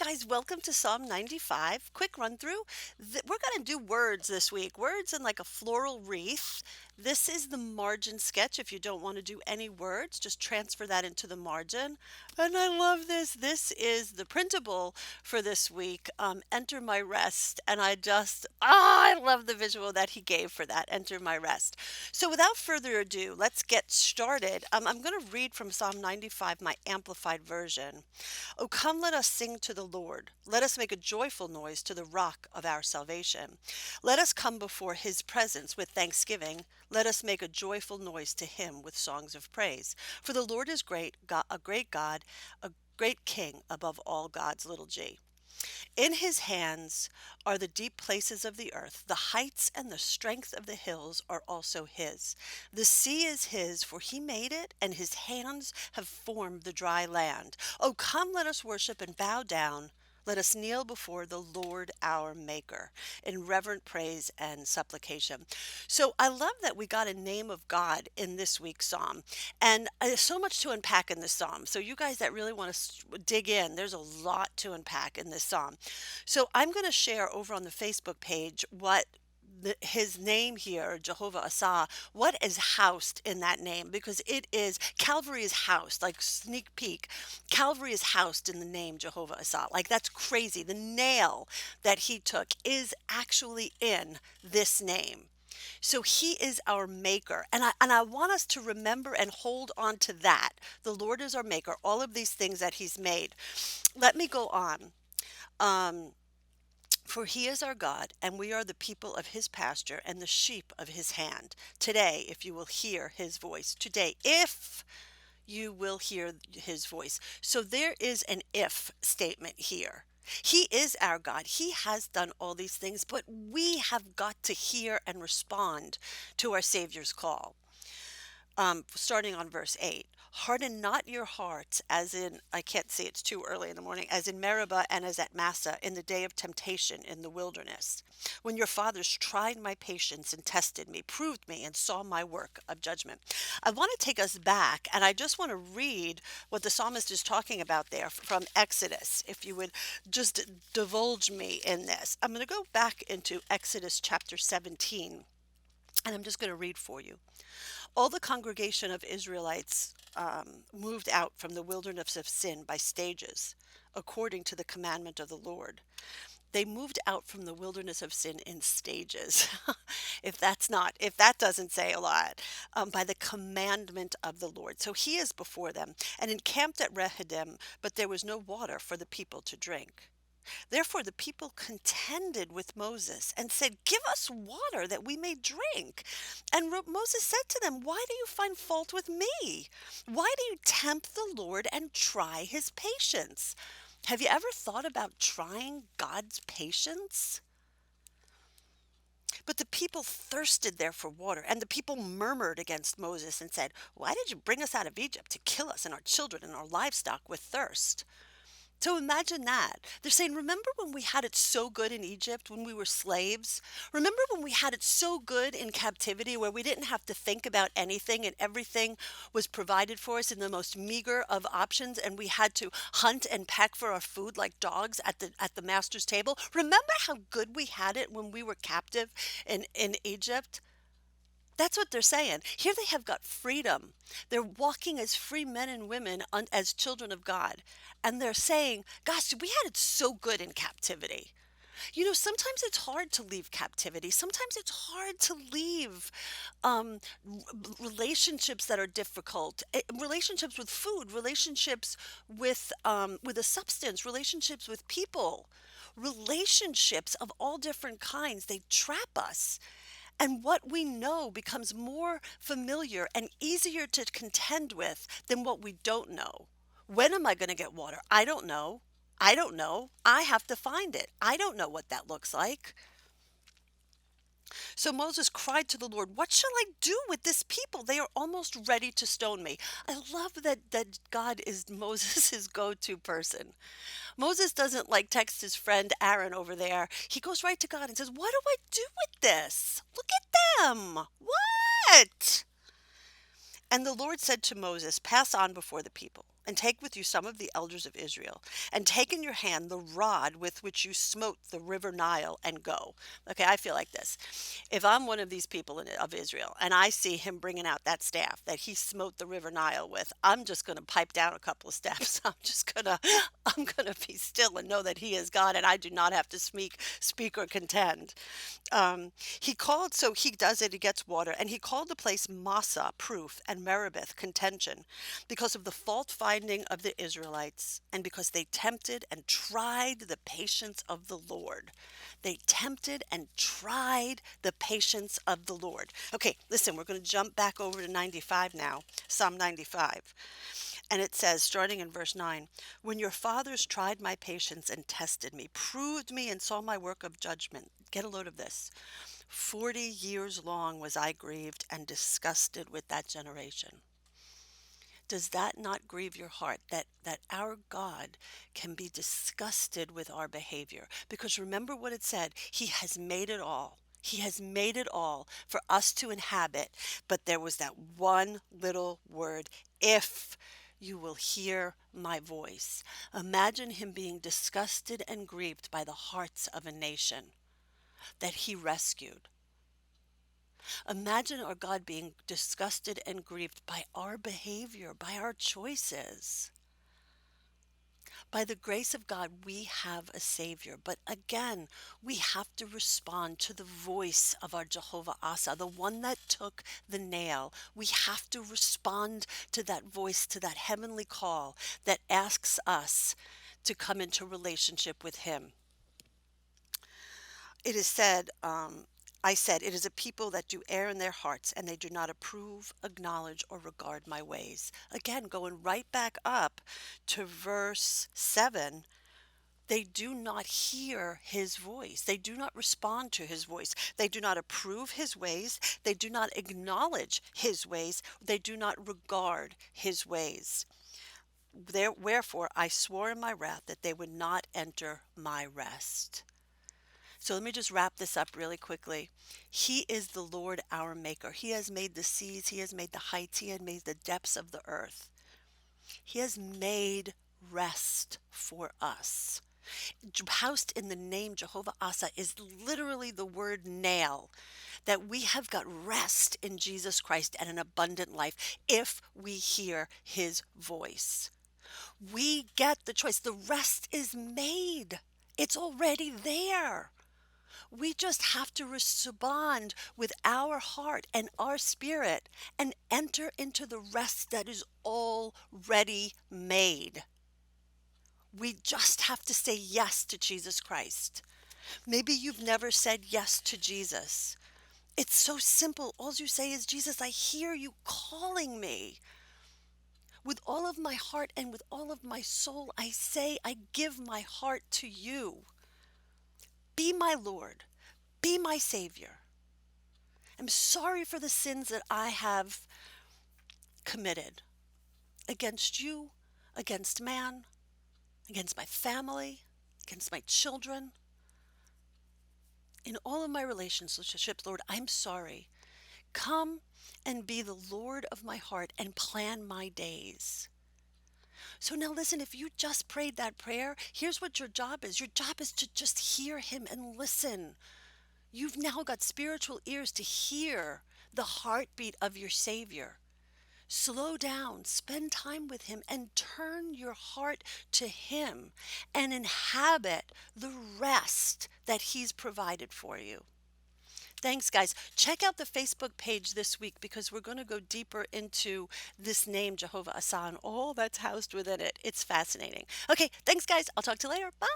guys, welcome to Psalm 95. Quick run through. We're going to do words this week. Words in like a floral wreath. This is the margin sketch. If you don't want to do any words, just transfer that into the margin. And I love this. This is the printable for this week. Enter my rest. And I love the visual that he gave for that. Enter my rest. So without further ado, let's get started. I'm going to read from Psalm 95, my amplified version. O come, let us sing to the Lord. Let us make a joyful noise to the rock of our salvation. Let us come before his presence with thanksgiving. Let us make a joyful noise to him with songs of praise. For the Lord is great, a great God, a great King above all gods, little g. In his hands are the deep places of the earth. The heights and the strength of the hills are also his. The sea is his, for he made it, and his hands have formed the dry land. Oh, come, let us worship and bow down. Let us kneel before the Lord our Maker in reverent praise and supplication. So I love that we got a name of God in this week's psalm. And there's so much to unpack in this psalm. So, you guys that really want to dig in, there's a lot to unpack in this psalm. So, I'm going to share over on the Facebook page what his name here, Jehovah Asa, what is housed in that name? Because it is, Calvary is housed, like sneak peek. Calvary is housed in the name Jehovah Asa. Like, that's crazy. The nail that he took is actually in this name. So he is our maker. And I want us to remember and hold on to that. The Lord is our maker, all of these things that he's made. Let me go on. Um, for he is our God, and we are the people of his pasture and the sheep of his hand. Today, if you will hear his voice, today, if you will hear his voice. So there is an if statement here. He is our God. He has done all these things, but we have got to hear and respond to our Savior's call. Starting on verse 8. Harden not your hearts, as in, I can't see, it's too early in the morning, as in Meribah and as at Massa in the day of temptation in the wilderness, when your fathers tried my patience and tested me, proved me, and saw my work of judgment. I want to take us back, and I just want to read what the psalmist is talking about there from Exodus, if you would just divulge me in this. I'm going to go back into Exodus chapter 17, and I'm just going to read for you. All the congregation of Israelites moved out from the wilderness of sin by stages, according to the commandment of the Lord. They moved out from the wilderness of sin in stages. If that doesn't say a lot, by the commandment of the Lord. So he is before them and encamped at Rehidim, but there was no water for the people to drink. Therefore, the people contended with Moses and said, give us water that we may drink. And Moses said to them, why do you find fault with me? Why do you tempt the Lord and try his patience? Have you ever thought about trying God's patience? But the people thirsted there for water, and the people murmured against Moses and said, why did you bring us out of Egypt to kill us and our children and our livestock with thirst? So imagine that. They're saying, remember when we had it so good in Egypt when we were slaves? Remember when we had it so good in captivity where we didn't have to think about anything and everything was provided for us in the most meager of options and we had to hunt and peck for our food like dogs at the master's table? Remember how good we had it when we were captive in Egypt? That's what they're saying. Here they have got freedom. They're walking as free men and women as children of God. And they're saying, gosh, we had it so good in captivity. You know, sometimes it's hard to leave captivity. Sometimes it's hard to leave relationships that are difficult, relationships with food, relationships with a substance, relationships with people, relationships of all different kinds. They trap us. And what we know becomes more familiar and easier to contend with than what we don't know. When am I going to get water? I don't know. I don't know. I have to find it. I don't know what that looks like. So Moses cried to the Lord, what shall I do with this people? They are almost ready to stone me. I love that God is Moses' go-to person. Moses doesn't like text his friend Aaron over there. He goes right to God and says, what do I do with this? Look at them. What? And the Lord said to Moses, pass on before the people. and take with you some of the elders of Israel, and take in your hand the rod with which you smote the river Nile, and go. Okay, I feel like this. If I'm one of these people of Israel and I see him bringing out that staff that he smote the river Nile with, I'm just going to pipe down a couple of steps. I'm going to be still and know that he is God and I do not have to speak or contend. He called, so he does it, he gets water, and he called the place Massa, proof, and Meribeth, contention, because of the fault finding of the Israelites, and because they tempted and tried the patience of the Lord. They tempted and tried the patience of the Lord. Okay, listen, we're going to jump back over to 95 now, Psalm 95. And it says, starting in verse 9, when your fathers tried my patience and tested me, proved me and saw my work of judgment. Get a load of this. 40 years long was I grieved and disgusted with that generation. Does that not grieve your heart that our God can be disgusted with our behavior? Because remember what it said, he has made it all. He has made it all for us to inhabit, but there was that one little word, if you will hear my voice. Imagine him being disgusted and grieved by the hearts of a nation that he rescued. Imagine our God being disgusted and grieved by our behavior, by our choices. By the grace of God, we have a Savior. But again, we have to respond to the voice of our Jehovah Asa, the one that took the nail. We have to respond to that voice, to that heavenly call that asks us to come into relationship with Him. It is said, I said, it is a people that do err in their hearts, and they do not approve, acknowledge, or regard my ways. Again, going right back up to verse 7, they do not hear his voice. They do not respond to his voice. They do not approve his ways. They do not acknowledge his ways. They do not regard his ways. Wherefore I swore in my wrath that they would not enter my rest. So let me just wrap this up really quickly. He is the Lord our maker. He has made the seas. He has made the heights. He has made the depths of the earth. He has made rest for us. Housed in the name Jehovah Asa is literally the word nail, that we have got rest in Jesus Christ and an abundant life if we hear his voice. We get the choice. The rest is made. It's already there. We just have to respond with our heart and our spirit and enter into the rest that is already made. We just have to say yes to Jesus Christ. Maybe you've never said yes to Jesus. It's so simple. All you say is, Jesus, I hear you calling me. With all of my heart and with all of my soul, I say, I give my heart to you. Be my Lord. Be my Savior. I'm sorry for the sins that I have committed against you, against man, against my family, against my children. In all of my relationships, Lord, I'm sorry. Come and be the Lord of my heart and plan my days. So now listen, if you just prayed that prayer, here's what your job is. Your job is to just hear him and listen. You've now got spiritual ears to hear the heartbeat of your Savior. Slow down, spend time with him, and turn your heart to him and inhabit the rest that he's provided for you. Thanks, guys. Check out the Facebook page this week because we're going to go deeper into this name, Jehovah Asa, and all that's housed within it. It's fascinating. Okay, thanks, guys. I'll talk to you later. Bye.